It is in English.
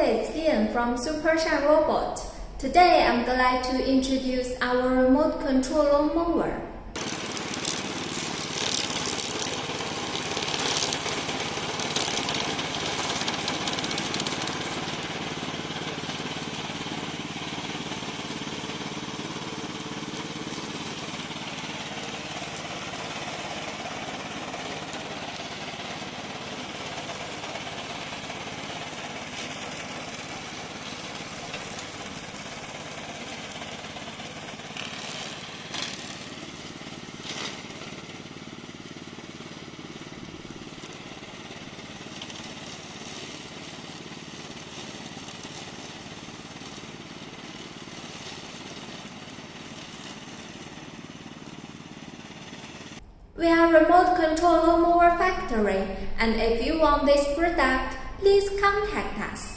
it's Ian from SUPERSHINE Robot. Today I'm glad to introduce our remote control lawn mower. We are Remote Control Mower Factory, and if you want this product, please contact us.